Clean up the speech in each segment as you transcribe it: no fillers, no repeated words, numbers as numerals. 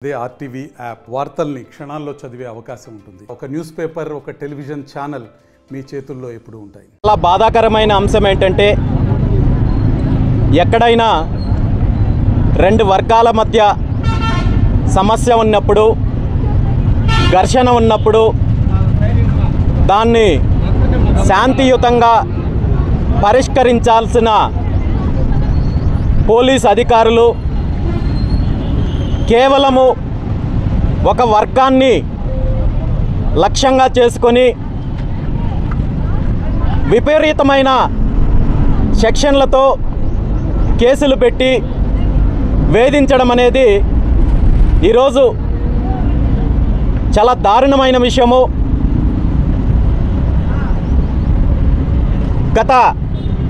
అదే RTV app వార్తల్ని క్షణాల్లో చదివే అవకాశం ఉంటుంది. ఒక న్యూస్ పేపర్, ఒక టెలివిజన్ ఛానల్ మీ చేతుల్లో ఎప్పుడూ ఉంటాయి. చాలా బాధాకరమైన అంశం ఏంటంటే, ఎక్కడైనా రెండు వర్గాల మధ్య సమస్య ఉన్నప్పుడు, ఘర్షణ ఉన్నప్పుడు దాన్ని శాంతియుతంగా పరిష్కరించాల్సిన పోలీస్ అధికారులు కేవలము ఒక వర్గాన్ని లక్ష్యంగా చేసుకొని విపరీతమైన సెక్షన్లతో కేసులు పెట్టి వేధించడం అనేది ఈరోజు చాలా దారుణమైన విషయము. గత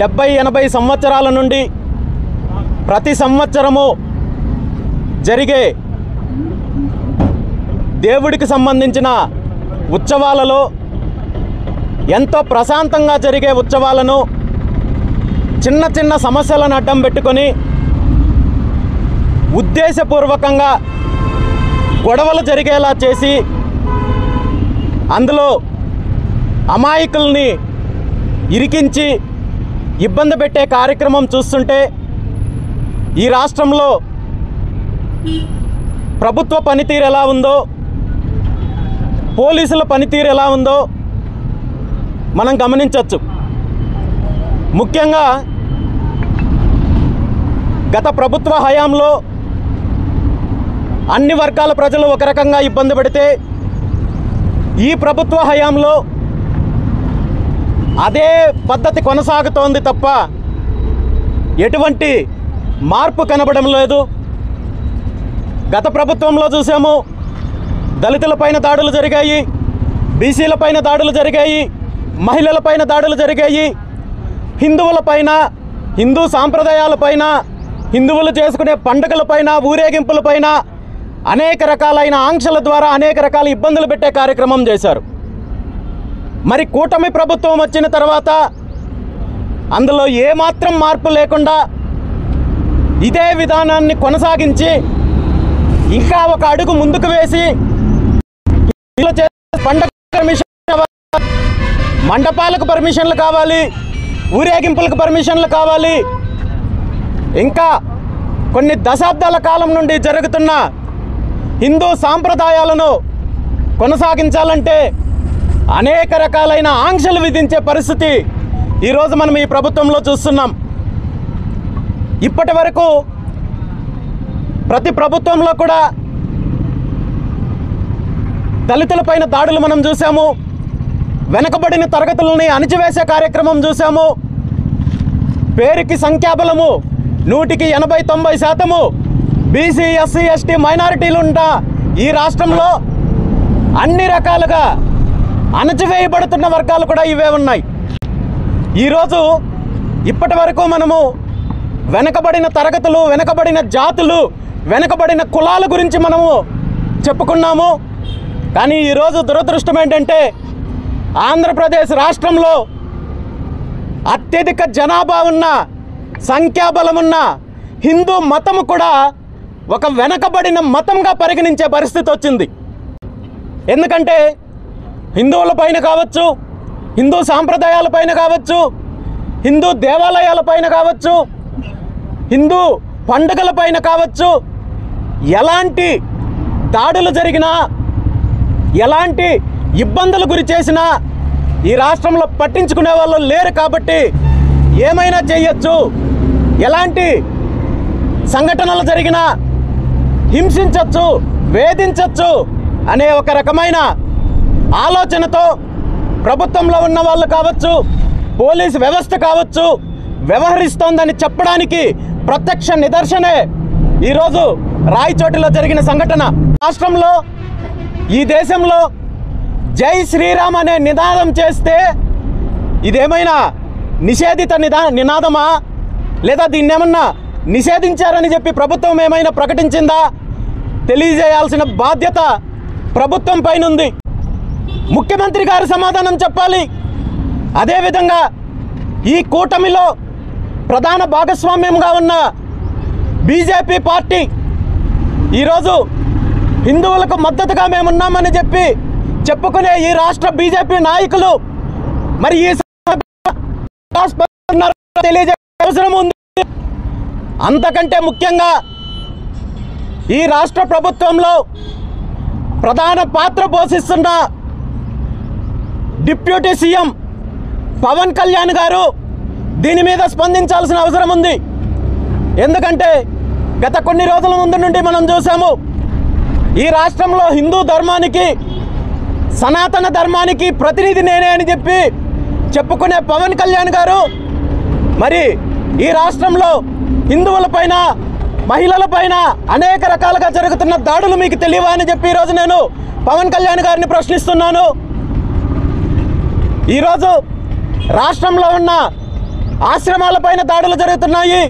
70-80 సంవత్సరాల నుండి ప్రతి సంవత్సరము జరిగే దేవుడికి సంబంధించిన ఉత్సవాలలో, ఎంతో ప్రశాంతంగా జరిగే ఉత్సవాలను చిన్న చిన్న సమస్యలను అడ్డం పెట్టుకొని ఉద్దేశపూర్వకంగా గొడవలు జరిగేలా చేసి అందులో అమాయకుల్ని ఇరికించి ఇబ్బంది పెట్టే కార్యక్రమం చూస్తుంటే ఈ రాష్ట్రంలో ప్రభుత్వ పనితీరు ఎలా ఉందో, పోలీసుల పనితీరు ఎలా ఉందో మనం గమనించవచ్చు. ముఖ్యంగా గత ప్రభుత్వ హయాంలో అన్ని వర్గాల ప్రజలు ఒక రకంగా ఇబ్బంది పడితే, ఈ ప్రభుత్వ హయాంలో అదే పద్ధతి కొనసాగుతోంది తప్ప ఎటువంటి మార్పు కనబడడం లేదు. గత ప్రభుత్వంలో చూసాము, దళితులపైన దాడులు జరిగాయి, బీసీలపైన దాడులు జరిగాయి, మహిళలపైన దాడులు జరిగాయి, హిందువులపైన, హిందూ సాంప్రదాయాలపైన, హిందువులు చేసుకునే పండుగలపైన, ఊరేగింపులపైన అనేక రకాలైన ఆంక్షల ద్వారా అనేక రకాల ఇబ్బందులు పెట్టే కార్యక్రమం చేశారు. మరి కూటమి ప్రభుత్వం వచ్చిన తర్వాత అందులో ఏమాత్రం మార్పు లేకుండా ఇదే విధానాన్ని కొనసాగించి ఇంకా ఒక అడుగు ముందుకు వేసి పండగ పర్మిషన్, మండపాలకు పర్మిషన్లు కావాలి, ఊరేగింపులకు పర్మిషన్లు కావాలి, ఇంకా కొన్ని దశాబ్దాల కాలం నుండి జరుగుతున్న హిందూ సాంప్రదాయాలను కొనసాగించాలంటే అనేక రకాలైన ఆంక్షలు విధించే పరిస్థితి ఈరోజు మనం ఈ ప్రభుత్వంలో చూస్తున్నాం. ఇప్పటి వరకు ప్రతి ప్రభుత్వంలో కూడా దళితులపైన దాడులు మనం చూసాము, వెనకబడిన తరగతులని అణిచివేసే కార్యక్రమం చూసాము. పేరుకి సంఖ్యాబలము 100-80-90% బీసీ, ఎస్సీ, ఎస్టీ మైనారిటీలు ఉంటా ఈ రాష్ట్రంలో అన్ని రకాలుగా అణచివేయబడుతున్న వర్గాలు కూడా ఇవే ఉన్నాయి. ఈరోజు ఇప్పటి వరకు మనము వెనకబడిన తరగతులు, వెనకబడిన జాతులు, వెనకబడిన కులాల గురించి మనము చెప్పుకున్నాము. కానీ ఈరోజు దురదృష్టం ఏంటంటే, ఆంధ్రప్రదేశ్ రాష్ట్రంలో అత్యధిక జనాభా ఉన్న, సంఖ్యాబలం ఉన్న హిందూ మతము కూడా ఒక వెనకబడిన మతంగా పరిగణించే పరిస్థితి వచ్చింది. ఎందుకంటే హిందువులపైన కావచ్చు, హిందూ సాంప్రదాయాలపైన కావచ్చు, హిందూ దేవాలయాలపైన కావచ్చు, హిందూ పండుగలపైన కావచ్చు, ఎలాంటి దాడులు జరిగినా, ఎలాంటి ఇబ్బందులు గురి చేసినా ఈ రాష్ట్రంలో పట్టించుకునే వాళ్ళు లేరు. కాబట్టి ఏమైనా చేయొచ్చు, ఎలాంటి సంఘటనలు జరిగినా హింసించవచ్చు, వేధించవచ్చు అనే ఒక రకమైన ఆలోచనతో ప్రభుత్వంలో ఉన్న వాళ్ళు కావచ్చు, పోలీసు వ్యవస్థ కావచ్చు వ్యవహరిస్తోందని చెప్పడానికి ప్రత్యక్ష నిదర్శనే ఈరోజు రాయచోటిలో జరిగిన సంఘటన. రాష్ట్రంలో, ఈ దేశంలో జై శ్రీరామ్ అనే నినాదం చేస్తే ఇదేమైనా నిషేధిత నినాదమా, లేదా దీన్ని ఏమన్నా నిషేధించారని చెప్పి ప్రభుత్వం ఏమైనా ప్రకటించిందా? తెలియజేయాల్సిన బాధ్యత ప్రభుత్వం పైన ఉంది. ముఖ్యమంత్రి గారు సమాధానం చెప్పాలి. అదేవిధంగా ఈ కూటమిలో ప్రధాన భాగస్వామ్యంగా ఉన్న బీజేపీ పార్టీ ఈరోజు హిందువులకు మద్దతుగా మేమున్నామని చెప్పి చెప్పుకునే ఈ రాష్ట్ర బీజేపీ నాయకులు మరి ఈ తెలియజేసే అవసరం ఉంది. అంతకంటే ముఖ్యంగా ఈ రాష్ట్ర ప్రభుత్వంలో ప్రధాన పాత్ర పోషిస్తున్న డిప్యూటీ సీఎం పవన్ కళ్యాణ్ గారు దీని మీద స్పందించాల్సిన అవసరం ఉంది. ఎందుకంటే గత కొన్ని రోజుల ముందు నుండి మనం చూసాము, ఈ రాష్ట్రంలో హిందూ ధర్మానికి సనాతన ధర్మానికి ప్రతినిధి నేనే అని చెప్పి చెప్పుకునే పవన్ కళ్యాణ్ గారు మరి ఈ రాష్ట్రంలో హిందువులపైన మహిళలపైన అనేక రకాలుగా జరుగుతున్న దాడులు మీకు తెలియవా అని చెప్పి ఈరోజు నేను పవన్ కళ్యాణ్ గారిని ప్రశ్నిస్తున్నాను. ఈరోజు రాష్ట్రంలో ఉన్న ఆశ్రమాలపైన దాడులు జరుగుతున్నాయి.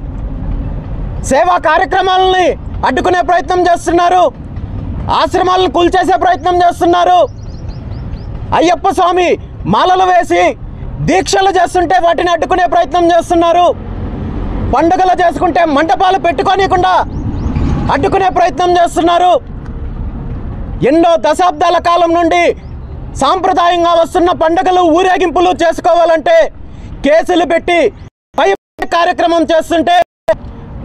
సేవా కార్యక్రమాలని అడ్డుకునే ప్రయత్నం చేస్తున్నారు. ఆశ్రమాలను కూల్చేసే ప్రయత్నం చేస్తున్నారు. అయ్యప్ప స్వామి మాలలు వేసి దీక్షలు చేస్తుంటే వాటిని అడ్డుకునే ప్రయత్నం చేస్తున్నారు. పండుగలు చేసుకుంటే మంటపాలు పెట్టుకోనికుండా అడ్డుకునే ప్రయత్నం చేస్తున్నారు. ఎన్నో దశాబ్దాల కాలం నుండి సాంప్రదాయంగా వస్తున్న పండుగలు ఊరేగింపులు చేసుకోవాలంటే కేసులు పెట్టి కార్యక్రమం చేస్తుంటే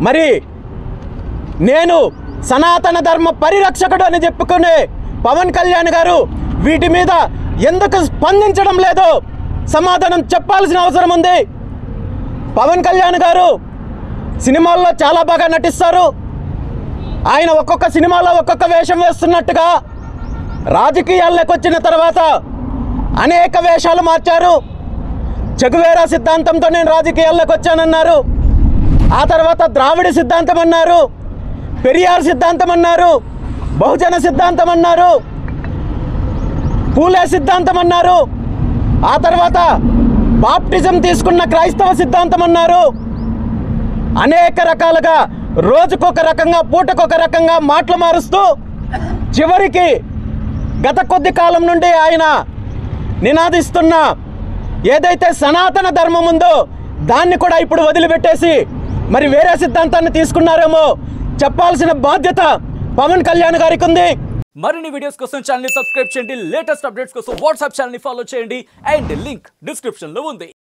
మరి నేను సనాతన ధర్మ పరిరక్షకుడు అని చెప్పుకునే పవన్ కళ్యాణ్ గారు వీటి మీద ఎందుకు స్పందించడం లేదో సమాధానం చెప్పాల్సిన అవసరం ఉంది. పవన్ కళ్యాణ్ గారు సినిమాల్లో చాలా బాగా నటిస్తారు. ఆయన ఒక్కొక్క సినిమాలో ఒక్కొక్క వేషం వేస్తున్నట్టుగా రాజకీయాల్లోకి వచ్చిన తర్వాత అనేక వేషాలు మార్చారు. చెగువేరా సిద్ధాంతంతో నేను రాజకీయాల్లోకి వచ్చానన్నారు. ఆ తర్వాత ద్రావిడ సిద్ధాంతం అన్నారు, పెరియార్ సిద్ధాంతం అన్నారు, బహుజన సిద్ధాంతం అన్నారు, పూలే సిద్ధాంతం అన్నారు. ఆ తర్వాత బాప్టిజం తీసుకున్న క్రైస్తవ సిద్ధాంతం అన్నారు. అనేక రకాలుగా రోజుకొక రకంగా పూటకొక రకంగా మాటలు మారుస్తూ చివరికి గత కొద్ది కాలం నుండి ఆయన నినాదిస్తున్న ఏదైతే సనాతన ధర్మం ఉందో దాన్ని కూడా ఇప్పుడు వదిలిపెట్టేసి మరి వేరే సిద్ధాంతాన్ని తీసుకున్నారేమో చెప్పాల్సిన బాధ్యత పవన్ కళ్యాణ్ గారికి ఉంది. మరిన్ని వీడియోస్ కోసం ఛానల్ ని సబ్స్క్రైబ్ చేయండి. లేటెస్ట్ అప్డేట్స్ కోసం వాట్సాప్ ఛానల్ ని ఫాలో చేయండి. అండ్ లింక్ డిస్క్రిప్షన్ లో ఉంది.